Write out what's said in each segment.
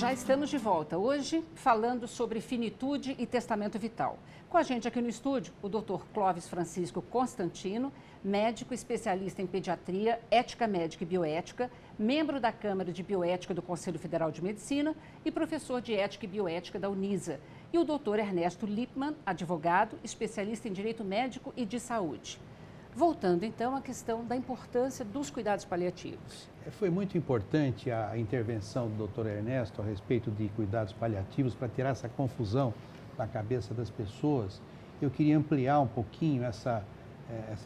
Já estamos de volta, hoje falando sobre finitude e testamento vital. Com a gente aqui no estúdio, o Dr. Clóvis Francisco Constantino, médico especialista em pediatria, ética médica e bioética, membro da Câmara de Bioética do Conselho Federal de Medicina e professor de ética e bioética da Unisa. E o Dr. Ernesto Lippmann, advogado, especialista em direito médico e de saúde. Voltando então à questão da importância dos cuidados paliativos. Foi muito importante a intervenção do Dr. Ernesto a respeito de cuidados paliativos para tirar essa confusão da cabeça das pessoas. Eu queria ampliar um pouquinho essa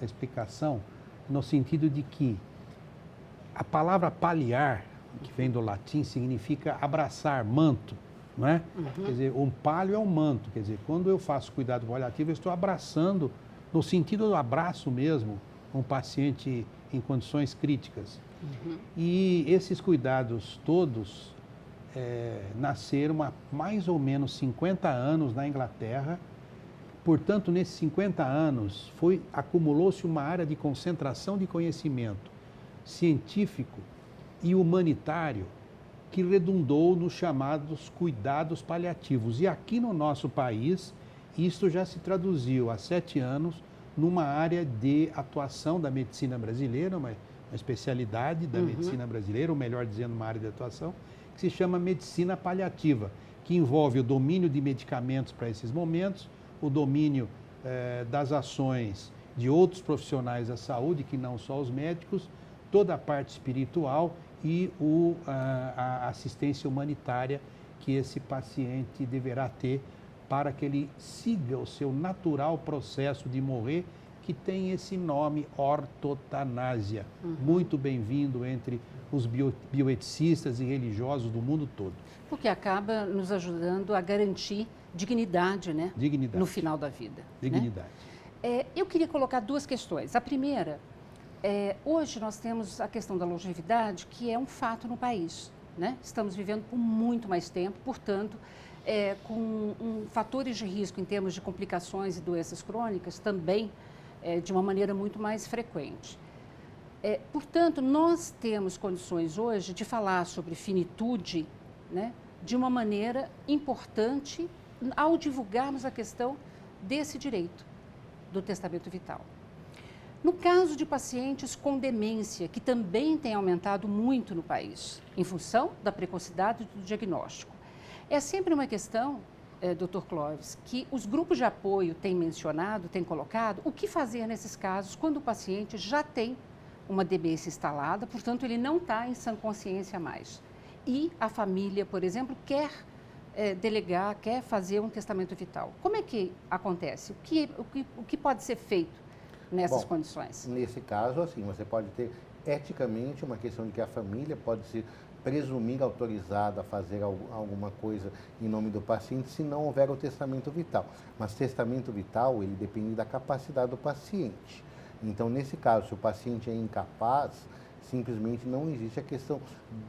explicação no sentido de que a palavra paliar, que vem do latim, significa abraçar, manto, não é? Quer dizer, um palio é um manto, quer dizer, quando eu faço cuidado paliativo, eu estou abraçando, no sentido do abraço mesmo, um paciente em condições críticas. E esses cuidados todos nasceram há mais ou menos 50 anos na Inglaterra. Portanto, nesses 50 anos, acumulou-se uma área de concentração de conhecimento científico e humanitário que redundou nos chamados cuidados paliativos. E aqui no nosso país, isto já se traduziu há 7 anos numa área de atuação da medicina brasileira, uma especialidade da medicina brasileira, ou melhor dizendo, uma área de atuação, que se chama medicina paliativa, que envolve o domínio de medicamentos para esses momentos, o domínio das ações de outros profissionais da saúde, que não só os médicos, toda a parte espiritual e a assistência humanitária que esse paciente deverá ter para que ele siga o seu natural processo de morrer, que tem esse nome, ortotanásia. Muito bem-vindo entre os bioeticistas e religiosos do mundo todo. Porque acaba nos ajudando a garantir dignidade, né? Dignidade. No final da vida. Dignidade. Né? Eu queria colocar duas questões. A primeira, hoje nós temos a questão da longevidade, que é um fato no país, né? Estamos vivendo por muito mais tempo, portanto, com fatores de risco em termos de complicações e doenças crônicas também de uma maneira muito mais frequente. Portanto, nós temos condições hoje de falar sobre finitude, né, de uma maneira importante ao divulgarmos a questão desse direito do testamento vital. No caso de pacientes com demência, que também tem aumentado muito no país, em função da precocidade do diagnóstico, é sempre uma questão, Dr. Clóvis, que os grupos de apoio têm mencionado, têm colocado, o que fazer nesses casos quando o paciente já tem uma demência instalada, portanto, ele não está em sã consciência mais. E a família, por exemplo, quer delegar, quer fazer um testamento vital. Como é que acontece? O que pode ser feito nessas condições? Nesse caso, assim, você pode ter eticamente uma questão de que a família pode se presumir autorizada a fazer alguma coisa em nome do paciente se não houver o testamento vital. Mas testamento vital, ele depende da capacidade do paciente. Então, nesse caso, se o paciente é incapaz, simplesmente não existe a questão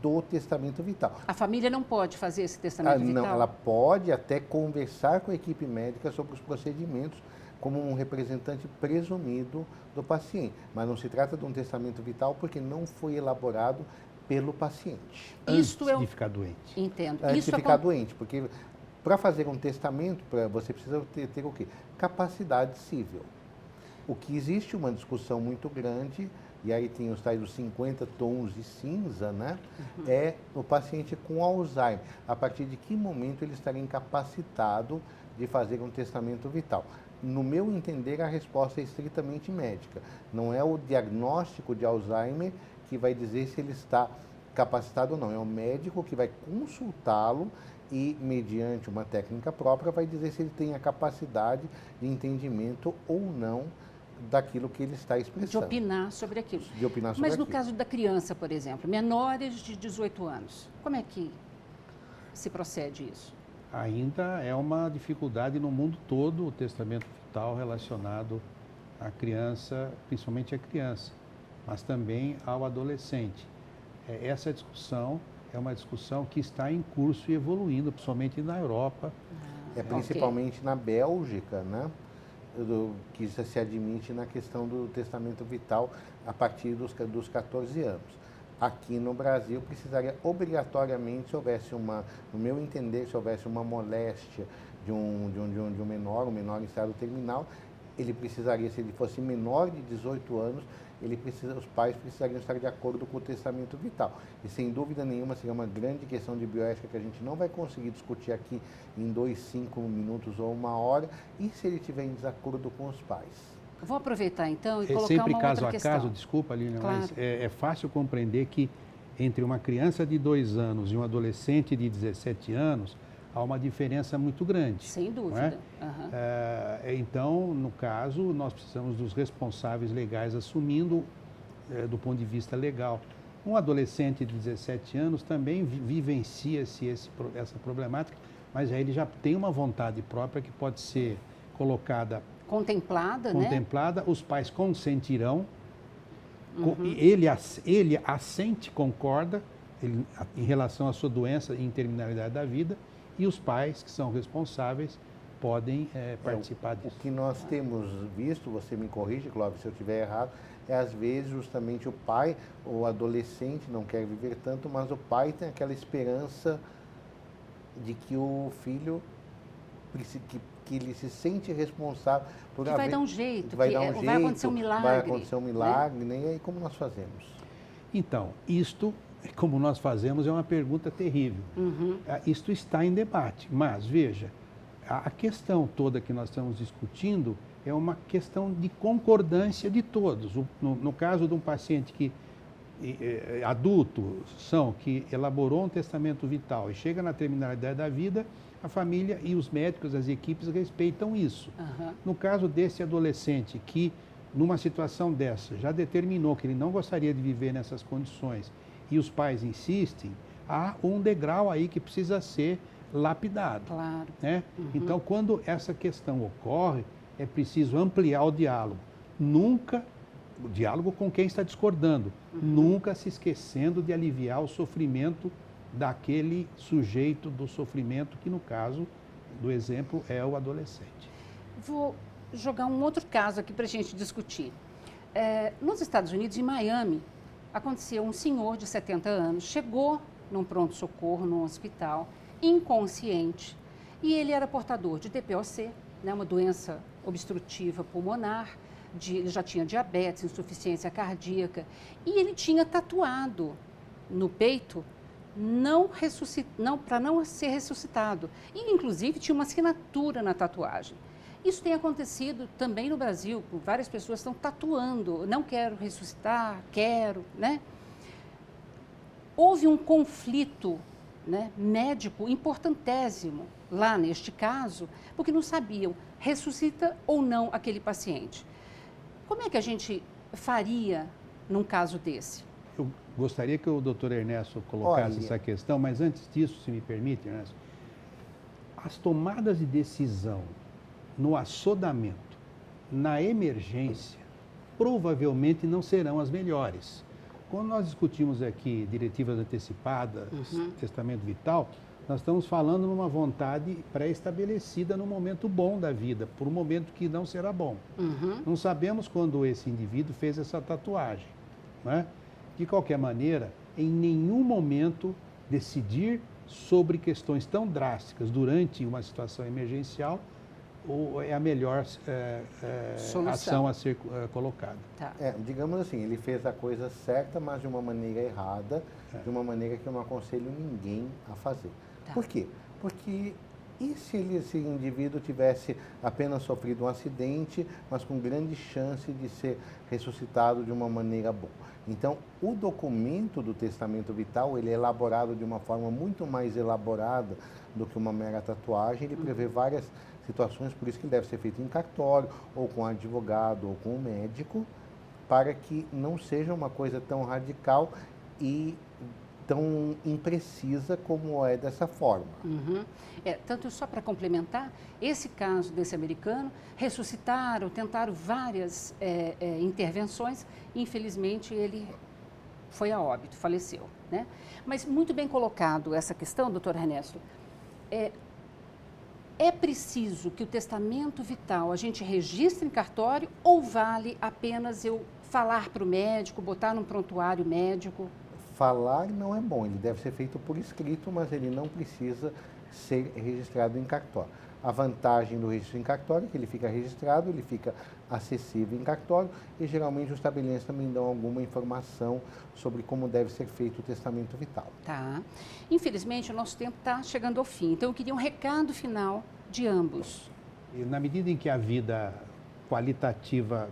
do testamento vital. A família não pode fazer esse testamento vital? Não, ela pode até conversar com a equipe médica sobre os procedimentos como um representante presumido do paciente. Mas não se trata de um testamento vital porque não foi elaborado pelo paciente. Antes de ficar doente. Entendo. Antes de ficar doente, porque para fazer um testamento, você precisa ter o quê? Capacidade civil. O que existe uma discussão muito grande, e aí tem os tais dos 50 tons de cinza, né? É o paciente com Alzheimer. A partir de que momento ele estaria incapacitado de fazer um testamento vital? No meu entender, a resposta é estritamente médica. Não é o diagnóstico de Alzheimer que vai dizer se ele está capacitado ou não. É o médico que vai consultá-lo e, mediante uma técnica própria, vai dizer se ele tem a capacidade de entendimento ou não daquilo que ele está expressando. De opinar sobre aquilo. De opinar sobre Mas no aquilo. caso da criança, por exemplo, menores de 18 anos, como é que se procede isso? Ainda é uma dificuldade no mundo todo o testamento vital relacionado à criança, principalmente à criança, mas também ao adolescente. Essa discussão é uma discussão que está em curso e evoluindo, principalmente na Europa. Principalmente na Bélgica, né? Que se admite na questão do testamento vital a partir dos 14 anos. Aqui no Brasil precisaria obrigatoriamente, se houvesse no meu entender, se houvesse uma moléstia de um menor, um menor em estado terminal, ele precisaria, se ele fosse menor de 18 anos, os pais precisariam estar de acordo com o testamento vital. E sem dúvida nenhuma seria uma grande questão de bioética que a gente não vai conseguir discutir aqui em 2, 5 minutos ou 1 hora, e se ele estiver em desacordo com os pais. Vou aproveitar então e colocar sempre uma caso outra a questão. caso, desculpa, Lilian, Claro. mas é fácil compreender que entre uma criança de 2 anos e um adolescente de 17 anos, há uma diferença muito grande. Sem não dúvida. é? Aham. Então, no caso, nós precisamos dos responsáveis legais assumindo do ponto de vista legal. Um adolescente de 17 anos também vivencia-se essa problemática, mas aí ele já tem uma vontade própria que pode ser colocada, Contemplada, né? os pais consentirão, Uhum. ele assente, concorda em relação à sua doença e terminalidade da vida, e os pais, que são responsáveis, podem participar disso. O que nós temos visto, você me corrige, Clóvis, se eu estiver errado, às vezes justamente o pai, o adolescente não quer viver tanto, mas o pai tem aquela esperança de que o filho, que ele se sente responsável por Que vai dar um jeito, vai que dar um jeito, vai acontecer um milagre. vai acontecer um milagre, né? nem aí como nós fazemos. Então, isto, como nós fazemos, é uma pergunta terrível. Uhum. Isto está em debate, mas veja, a questão toda que nós estamos discutindo é uma questão de concordância de todos. No caso de um paciente adulto, que elaborou um testamento vital e chega na terminalidade da vida, a família e os médicos, as equipes respeitam isso. Uhum. No caso desse adolescente que, numa situação dessa, já determinou que ele não gostaria de viver nessas condições e os pais insistem, há um degrau aí que precisa ser lapidado. Claro. Né? Uhum. Então, quando essa questão ocorre, é preciso ampliar o diálogo. Nunca, o diálogo com quem está discordando, nunca se esquecendo de aliviar o sofrimento daquele sujeito do sofrimento, que no caso do exemplo é o adolescente. Vou jogar um outro caso aqui para a gente discutir. Nos Estados Unidos, em Miami, aconteceu um senhor de 70 anos, chegou num pronto-socorro, num hospital, inconsciente, e ele era portador de DPOC, né, uma doença obstrutiva pulmonar, ele já tinha diabetes, insuficiência cardíaca, e ele tinha tatuado no peito para não ser ressuscitado. E, inclusive, tinha uma assinatura na tatuagem. Isso tem acontecido também no Brasil, várias pessoas estão tatuando, não quero ressuscitar, quero, né? Houve um conflito, né, médico importantésimo lá neste caso, porque não sabiam, ressuscita ou não aquele paciente. Como é que a gente faria num caso desse? Eu gostaria que o doutor Ernesto colocasse essa questão, mas antes disso, se me permite, Ernesto, as tomadas de decisão no assodamento, na emergência, provavelmente não serão as melhores. Quando nós discutimos aqui diretivas antecipadas, testamento vital, nós estamos falando numa vontade pré-estabelecida no momento bom da vida, por um momento que não será bom. Não sabemos quando esse indivíduo fez essa tatuagem, não é? De qualquer maneira, em nenhum momento decidir sobre questões tão drásticas durante uma situação emergencial é a melhor ação a ser colocada. Tá. Digamos assim, ele fez a coisa certa, mas de uma maneira errada, de uma maneira que eu não aconselho ninguém a fazer. Tá. Por quê? Porque e se esse indivíduo tivesse apenas sofrido um acidente, mas com grande chance de ser ressuscitado de uma maneira boa? Então, o documento do testamento vital, ele é elaborado de uma forma muito mais elaborada do que uma mera tatuagem. Ele prevê várias situações, por isso que ele deve ser feito em cartório, ou com advogado, ou com um médico, para que não seja uma coisa tão radical e tão imprecisa como é dessa forma. Tanto só para complementar, esse caso desse americano, ressuscitaram, tentaram várias intervenções, infelizmente ele foi a óbito, faleceu, né? Mas muito bem colocado essa questão, doutor Ernesto. É preciso que o testamento vital a gente registre em cartório ou vale apenas eu falar para o médico, botar num prontuário médico? Falar não é bom, ele deve ser feito por escrito, mas ele não precisa ser registrado em cartório. A vantagem do registro em cartório é que ele fica registrado, ele fica acessível em cartório e geralmente os tabeliões também dão alguma informação sobre como deve ser feito o testamento vital. Tá. Infelizmente, o nosso tempo está chegando ao fim, então eu queria um recado final de ambos. E na medida em que a vida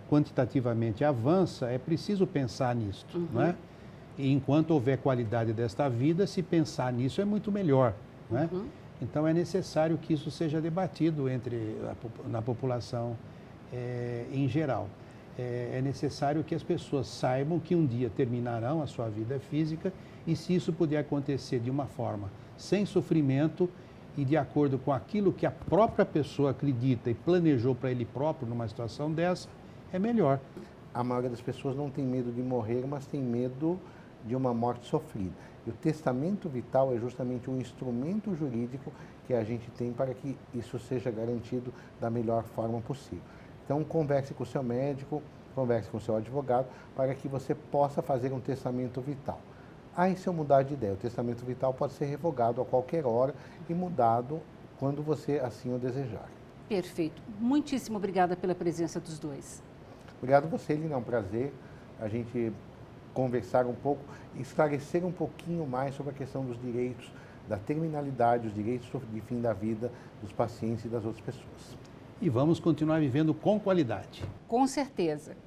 quantitativamente avança, é preciso pensar nisso, não é? E enquanto houver qualidade desta vida, se pensar nisso é muito melhor, não é? Então é necessário que isso seja debatido na população em geral. É necessário que as pessoas saibam que um dia terminarão a sua vida física e se isso puder acontecer de uma forma sem sofrimento e de acordo com aquilo que a própria pessoa acredita e planejou para ele próprio numa situação dessa, é melhor. A maioria das pessoas não tem medo de morrer, mas tem medo de uma morte sofrida. E o testamento vital é justamente um instrumento jurídico que a gente tem para que isso seja garantido da melhor forma possível. Então, converse com o seu médico, converse com o seu advogado, para que você possa fazer um testamento vital. Aí, se eu mudar de ideia, o testamento vital pode ser revogado a qualquer hora e mudado quando você assim o desejar. Perfeito. Muitíssimo obrigada pela presença dos dois. Obrigado a você, Lina. É um prazer a gente conversar um pouco, esclarecer um pouquinho mais sobre a questão dos direitos, da terminalidade, os direitos de fim da vida dos pacientes e das outras pessoas. E vamos continuar vivendo com qualidade. Com certeza.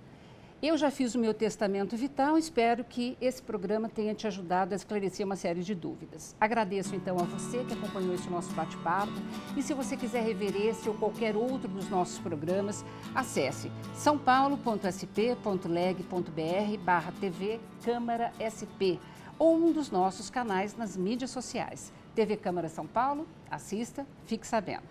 Eu já fiz o meu testamento vital, espero que esse programa tenha te ajudado a esclarecer uma série de dúvidas. Agradeço então a você que acompanhou esse nosso bate-papo e se você quiser rever esse ou qualquer outro dos nossos programas, acesse saopaulo.sp.leg.br/TV Câmara SP ou um dos nossos canais nas mídias sociais. TV Câmara São Paulo, assista, fique sabendo.